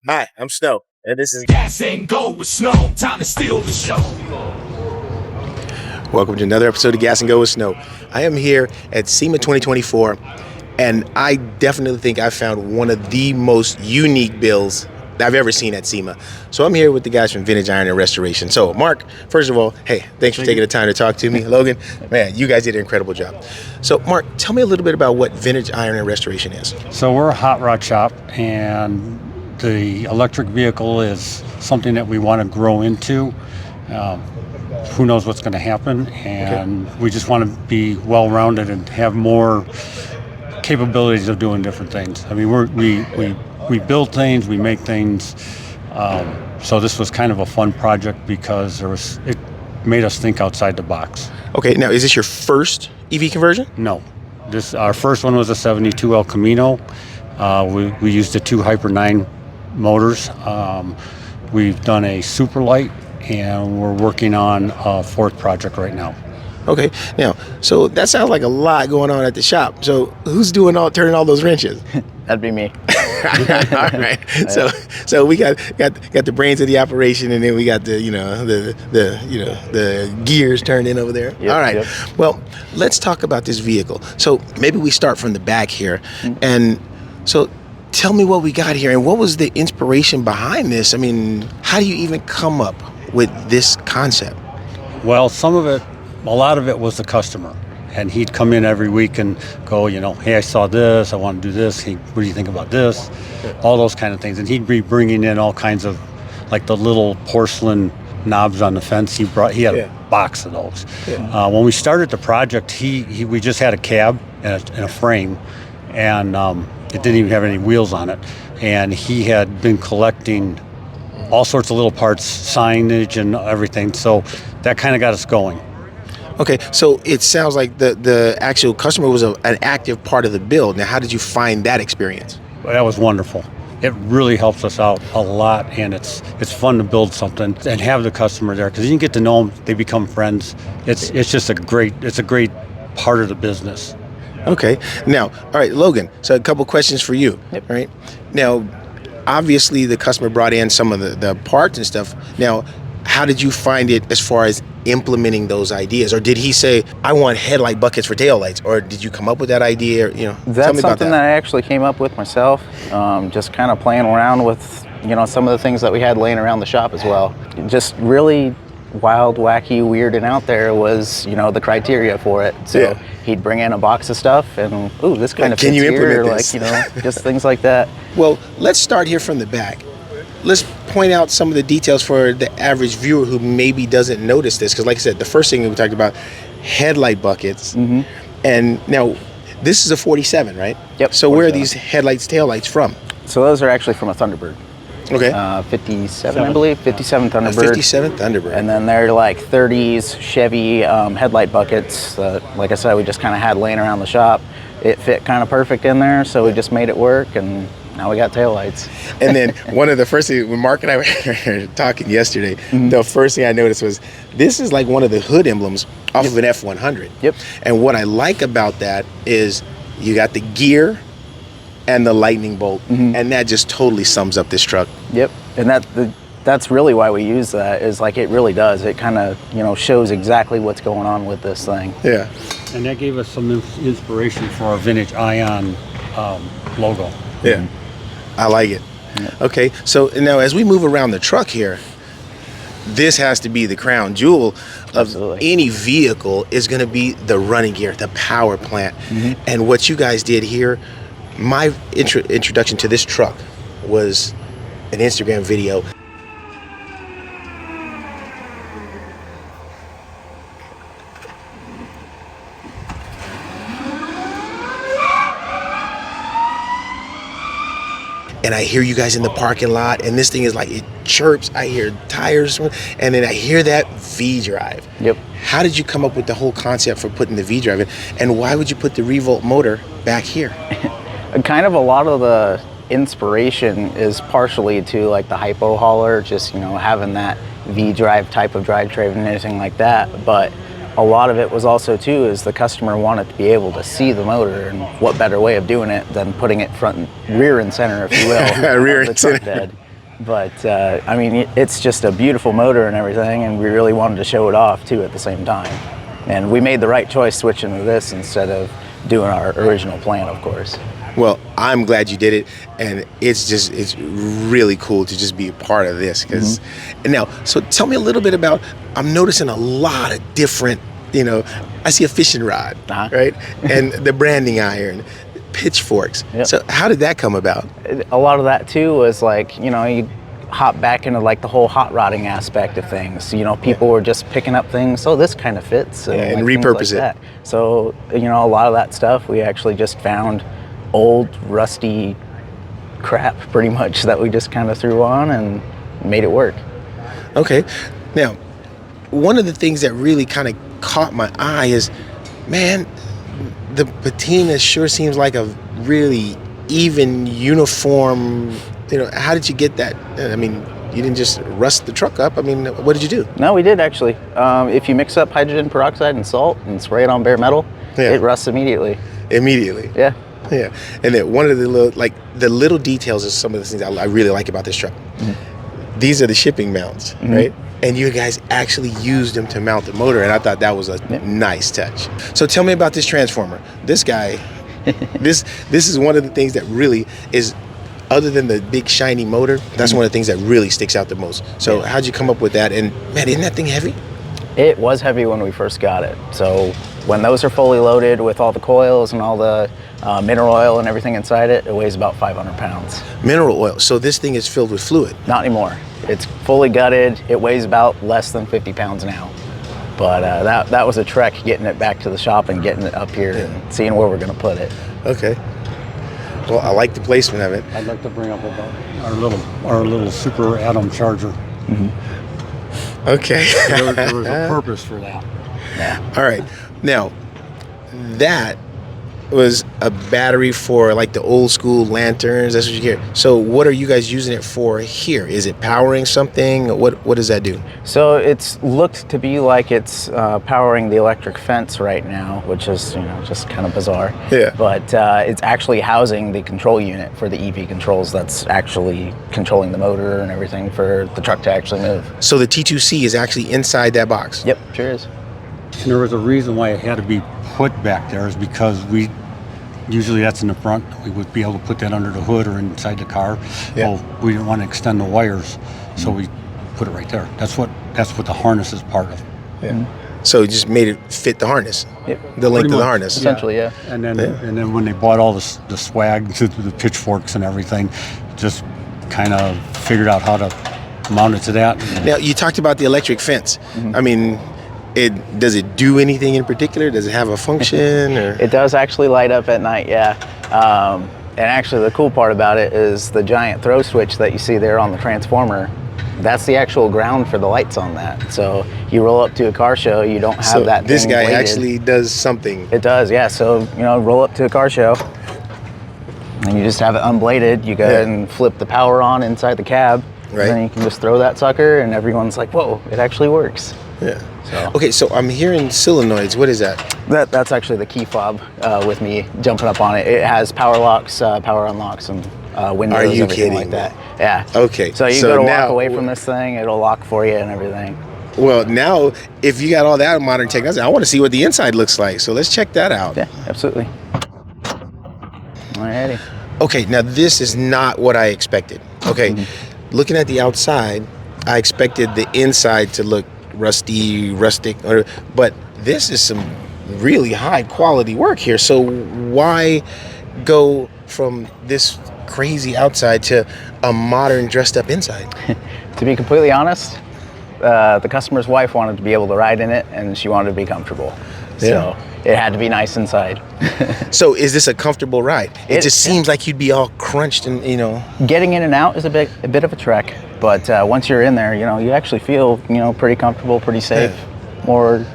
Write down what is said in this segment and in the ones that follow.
Hi, I'm Snow, and this is Gas and go with Snow. Time to steal the show. welcome to another episode of Gas and Go with Snow. I am here at SEMA 2024, and I definitely think I found one of the most unique builds that I've ever seen at SEMA. So I'm here with the guys from Vintage Iron and Restoration. So Mark, first of all, hey, thanks for taking the time to talk to me. Logan, man, you guys did an incredible job. So Mark, tell me a little bit about what Vintage Iron and Restoration is. So we're a hot rod shop, and the electric vehicle is something that we want to grow into. Who knows what's going to happen, and we just want to be well-rounded and have more capabilities of doing different things. I mean, we build things, we make things. So this was kind of a fun project because it made us think outside the box. Okay, now is this your first EV conversion? No, our first one was a 72 El Camino. We used the 2 Hyper 9 motors. We've done a super light, and we're working on a 4th project right now. Okay, now, so that sounds like a lot going on at the shop. So who's turning all those wrenches? That'd be me. All right. So we got the brains of the operation, and then we got the gears turned in over there. Yep, all right. Yep. Well, let's talk about this vehicle. So maybe we start from the back here, and so tell me what we got here, and what was the inspiration behind this? I mean, how do you even come up with this concept? Well, a lot of it was the customer. And he'd come in every week and go, hey, I saw this, I want to do this. Hey, what do you think about this? All those kind of things. And he'd be bringing in all kinds of, like the little porcelain knobs on the fence. He had a box of those. Yeah. When we started the project, we just had a cab and a frame, and it didn't even have any wheels on it. And he had been collecting all sorts of little parts, signage and everything. So that kind of got us going. Okay, so it sounds like the actual customer was an active part of the build. Now, how did you find that experience? That was wonderful. It really helps us out a lot, and it's fun to build something and have the customer there because you can get to know them. They become friends. It's just a great part of the business. Okay, now, all right, Logan. So a couple questions for you. Yep. Right now, obviously the customer brought in some of the parts and stuff. Now, how did you find it as far as implementing those ideas? Or did he say, I want headlight buckets for taillights? Or did you come up with that idea? That's something that I actually came up with myself, just kind of playing around with, some of the things that we had laying around the shop as well. Just really wild, wacky, weird, and out there was, the criteria for it. So he'd bring in a box of stuff and, this kind of fits here, this? Just things like that. Well, let's start here from the back. Let's point out some of the details for the average viewer who maybe doesn't notice this. Because like I said, the first thing we talked about, headlight buckets. Mm-hmm. And now, this is a 47, right? Yep. So where are these headlights, taillights from? So those are actually from a Thunderbird. Okay. 57, I believe. 57 Thunderbird. 57 Thunderbird. And then they're like 30s Chevy headlight buckets. Like I said, we just kind of had laying around the shop. It fit kind of perfect in there, so we just made it work, and now we got taillights. And then one of the first things, when Mark and I were talking yesterday, the first thing I noticed was this is like one of the hood emblems off of an F-100. Yep. And what I like about that is you got the gear and the lightning bolt, and that just totally sums up this truck. Yep. And that's really why we use that, is like it really does. It kind of, shows exactly what's going on with this thing. Yeah. And that gave us some inspiration for our Vintage Ion logo. Yeah. I like it. Yeah. Okay, so now as we move around the truck here, this has to be the crown jewel of any vehicle, is going to be the running gear, the power plant. And what you guys did here, my introduction to this truck was an Instagram video. And I hear you guys in the parking lot, and this thing is like, it chirps. I hear tires, and then I hear that V-drive. Yep. How did you come up with the whole concept for putting the V-drive in? And why would you put the reVolt motor back here? Kind of a lot of the inspiration is partially to like the hypo hauler, just, having that V-drive type of drivetrain and anything like that. But a lot of it was also too is the customer wanted to be able to see the motor, and what better way of doing it than putting it rear and center, if you will, rear and center. Bed. But I mean, it's just a beautiful motor and everything, and we really wanted to show it off too at the same time. And we made the right choice switching to this instead of doing our original plan, of course. Well, I'm glad you did it, and it's really cool to just be a part of this. Because now, so tell me a little bit about. I'm noticing a lot of different. I see a fishing rod, right, and the branding iron, pitchforks. Yep. So how did that come about? A lot of that too was like, you hop back into like the whole hot rodding aspect of things. People were just picking up things. Oh, this kind of fits, and like repurpose it. That. So a lot of that stuff we actually just found old rusty crap pretty much that we just kind of threw on and made it work. Okay, now one of the things that really kind of caught my eye is, man, the patina sure seems like a really even, uniform. How did you get that? I mean, you didn't just rust the truck up. I mean, what did you do? No, we did actually. If you mix up hydrogen peroxide and salt and spray it on bare metal, it rusts immediately. Immediately. Yeah. Yeah, and then one of the little details is some of the things I really like about this truck. These are the shipping mounts, right? And you guys actually used them to mount the motor, and I thought that was a nice touch. So tell me about this transformer. This guy, this is one of the things that really is, other than the big shiny motor, that's one of the things that really sticks out the most. So how'd you come up with that? And man, isn't that thing heavy? It was heavy when we first got it. So when those are fully loaded with all the coils and all the mineral oil and everything inside it, it weighs about 500 pounds. Mineral oil. So this thing is filled with fluid. Not anymore. It's fully gutted. It weighs about less than 50 pounds now. But that was a trek getting it back to the shop and getting it up here and seeing where we're going to put it. Okay. Well, I like the placement of it. I'd like to bring up about our little super atom charger. Okay. There was a purpose for that. Yeah. All right. Now, that was a battery for like the old school lanterns. That's what you hear. So what are you guys using it for here? Is it powering something? What does that do? So it's looked to be like it's powering the electric fence right now, which is just kind of bizarre. Yeah. But it's actually housing the control unit for the EV controls that's actually controlling the motor and everything for the truck to actually move. So the T2C is actually inside that box? Yep, sure is. And there was a reason why it had to be put back there, is because usually that's in the front. We would be able to put that under the hood or inside the car. Yeah. Well, we didn't want to extend the wires, so we put it right there. That's what the harness is part of. Yeah. So it just made it fit the harness. Yep. The length of the much. harness. Essentially, yeah. And then when they bought all the swag, the pitchforks and everything, just kind of figured out how to mount it to that. Now, you talked about the electric fence. I mean, does it do anything in particular? Does it have a function? Or? It does actually light up at night, yeah. And actually the cool part about it is the giant throw switch that you see there on the transformer. That's the actual ground for the lights on that. So you roll up to a car show, you don't have that this thing guy weighted. actually does something. It does, yeah. So, roll up to a car show and you just have it unbladed. You go ahead and flip the power on inside the cab. Right. And then you can just throw that sucker and everyone's like, whoa, it actually works. Yeah. So. Okay, so I'm hearing solenoids. What is that? That's actually the key fob with me jumping up on it. It has power locks, power unlocks, and windows, Are you everything kidding like me? that. Yeah. Okay, So you so go to now- walk away from this thing, it'll lock for you and everything. Well, now, if you got all that modern technology, I want to see what the inside looks like. So let's check that out. Yeah, absolutely. Alrighty. Okay, now this is not what I expected. Okay, looking at the outside, I expected the inside to look rusty, rustic, but this is some really high quality work here. So why go from this crazy outside to a modern dressed up inside? To be completely honest, the customer's wife wanted to be able to ride in it and she wanted to be comfortable. So it had to be nice inside. So is this a comfortable ride? It just yeah. seems like you'd be all crunched and, Getting in and out is a bit of a trek, but once you're in there, you actually feel, pretty comfortable, pretty safe, more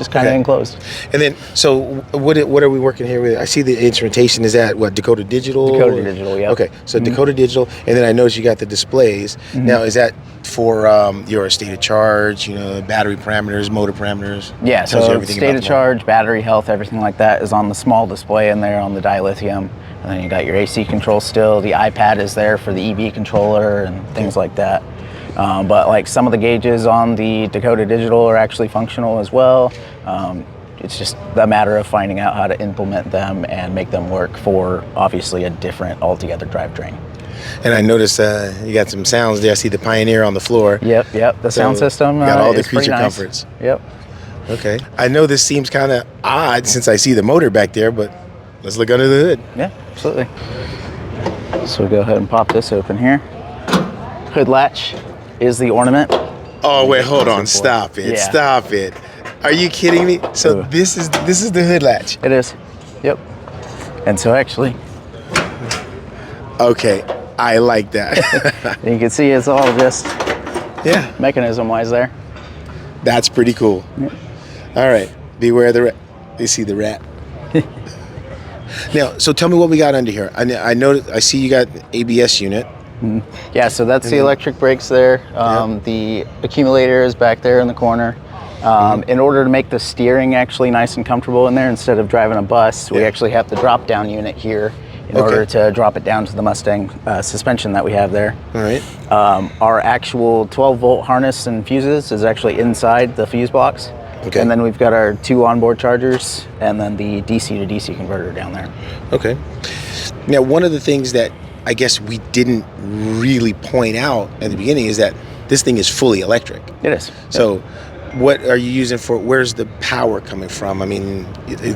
just kind of enclosed. And then, so what are we working here with? I see the instrumentation. Is that what, Dakota Digital? Dakota Digital, yeah. Okay, so Dakota Digital, and then I noticed you got the displays. Now, is that for your state of charge, battery parameters, motor parameters? Yeah, Tells you so everything state about of the charge, battery health, everything like that is on the small display in there on the dilithium. And then you got your AC control still. The iPad is there for the EV controller and things like that. But like some of the gauges on the Dakota Digital are actually functional as well. It's just a matter of finding out how to implement them and make them work for obviously a different altogether drivetrain. And I noticed you got some sounds there. I see the Pioneer on the floor. Yep. The sound system got all the is pretty creature nice. comforts. Yep. Okay. I know this seems kind of odd since I see the motor back there, but let's look under the hood. Yeah, absolutely. So go ahead and pop this open here. Hood latch is the ornament. Oh wait, hold on. Stop it. Yeah. Stop it. Are you kidding me? So this is the hood latch. It is. Yep. And so actually, okay, I like that. you can see it's all just Yeah, mechanism-wise there. that's pretty cool. Yep. All right, beware the rat. You see the rat. Now, so tell me what we got under here. I know. I see you got ABS unit. Yeah, so that's the electric brakes there. The accumulator is back there in the corner. In order to make the steering actually nice and comfortable in there, instead of driving a bus, we actually have the drop-down unit here in order to drop it down to the Mustang suspension that we have there. All right. Our actual 12-volt harness and fuses is actually inside the fuse box. Okay. And then we've got our 2 onboard chargers and then the DC to DC converter down there. Okay. Now, one of the things that I guess we didn't really point out at the beginning is that this thing is fully electric. It is. So what are you using for, where's the power coming from? I mean,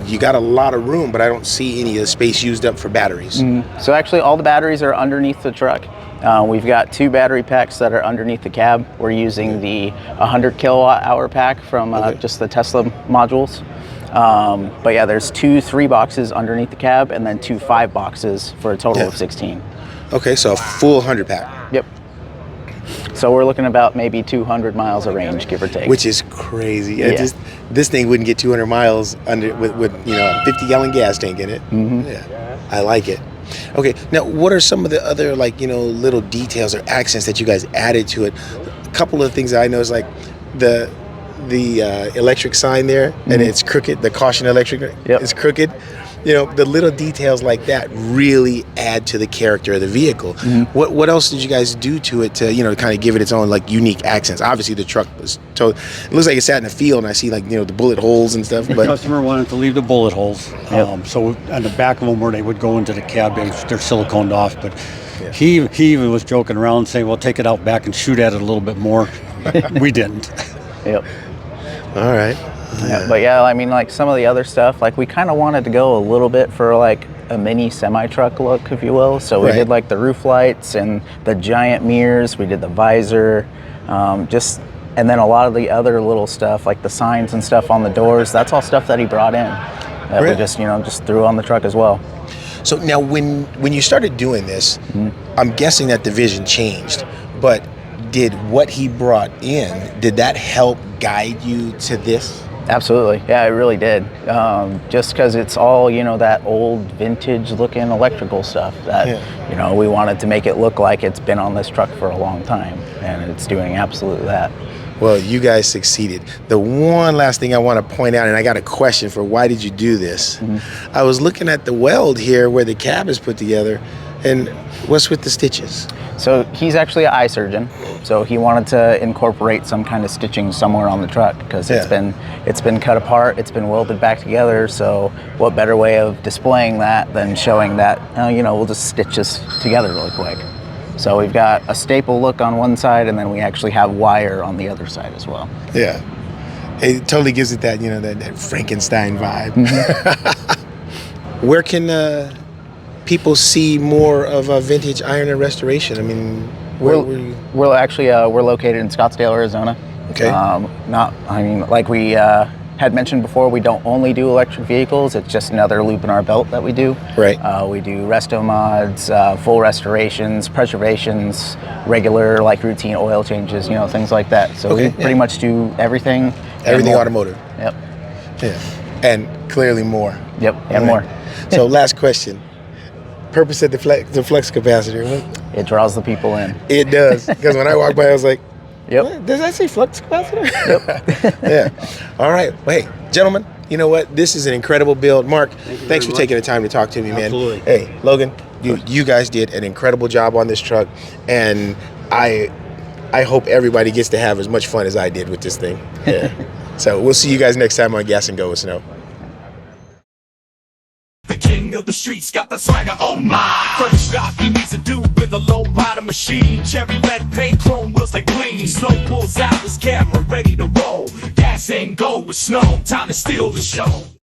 you got a lot of room, but I don't see any of the space used up for batteries. So actually all the batteries are underneath the truck. We've got 2 battery packs that are underneath the cab. We're using the 100 kilowatt hour pack from just the Tesla modules. But yeah, there's 2 3 boxes underneath the cab and then 2 5 boxes for a total of 16. Okay, so a full 100 pack. Yep. So we're looking about maybe 200 miles of range, give or take. Which is crazy. Yeah. This thing wouldn't get 200 miles under with a 50-gallon gas tank in it. Yeah, I like it. Okay, now what are some of the other little details or accents that you guys added to it? A couple of things that I know is like the electric sign there, and it's crooked. The caution electric is crooked. The little details like that really add to the character of the vehicle. What else did you guys do to it to kind of give it its own unique accents? Obviously, the truck was it looks like it sat in a field, and I see the bullet holes and stuff. The But customer wanted to leave the bullet holes. So on the back of them where they would go into the cab, they're siliconed off. But he even was joking around saying, well, take it out back and shoot at it a little bit more. We didn't. Yep. all right. Yeah, but yeah, I mean, some of the other stuff, we kind of wanted to go a little bit for a mini semi-truck look, if you will. So we did the roof lights and the giant mirrors. We did the visor, and then a lot of the other little stuff, like the signs and stuff on the doors. That's all stuff that he brought in that we just threw on the truck as well. So now, when you started doing this, I'm guessing that the vision changed, but did what he brought in, did that help guide you to this? Absolutely. Yeah, it really did. Just because it's all, that old vintage looking electrical stuff that, we wanted to make it look like it's been on this truck for a long time, and it's doing absolutely that. Well, you guys succeeded. The one last thing I want to point out, and I got a question for why did you do this? I was looking at the weld here where the cab is put together, and what's with the stitches? So he's actually an eye surgeon, so he wanted to incorporate some kind of stitching somewhere on the truck because it's been cut apart, it's been welded back together. So what better way of displaying that than showing that we'll just stitch this together really quick. So we've got a staple look on one side, and then we actually have wire on the other side as well. Yeah, it totally gives it that that Frankenstein vibe. Where can people see more of a vintage iron and restoration? I mean, where were you? We're actually we're located in Scottsdale, Arizona. Okay. Like we had mentioned before, we don't only do electric vehicles. It's just another loop in our belt that we do. Right. We do resto mods, full restorations, preservations, regular routine oil changes, things like that. So we pretty much do everything. Everything automotive. Yep. Yeah. And clearly more. Yep, and All right. more. So last question. Purpose of the flex capacitor. What? It draws the people in. It does. Because when I walked by, I was like, Yep. what? Does that say flux capacitor? Yep. Yeah. All right. Well, hey, gentlemen, you know what? This is an incredible build. Mark, thanks for taking the time to talk to me, man. Absolutely. Hey, Logan, you guys did an incredible job on this truck, and I hope everybody gets to have as much fun as I did with this thing. Yeah. So we'll see you guys next time on Gas and Go with Snow. The king of the streets got the swagger, oh my. First shot he needs to do with a low rider machine. Cherry red paint, chrome wheels like gleam. Snow pulls out his camera, ready to roll. Gas and Go with Snow, time to steal the show.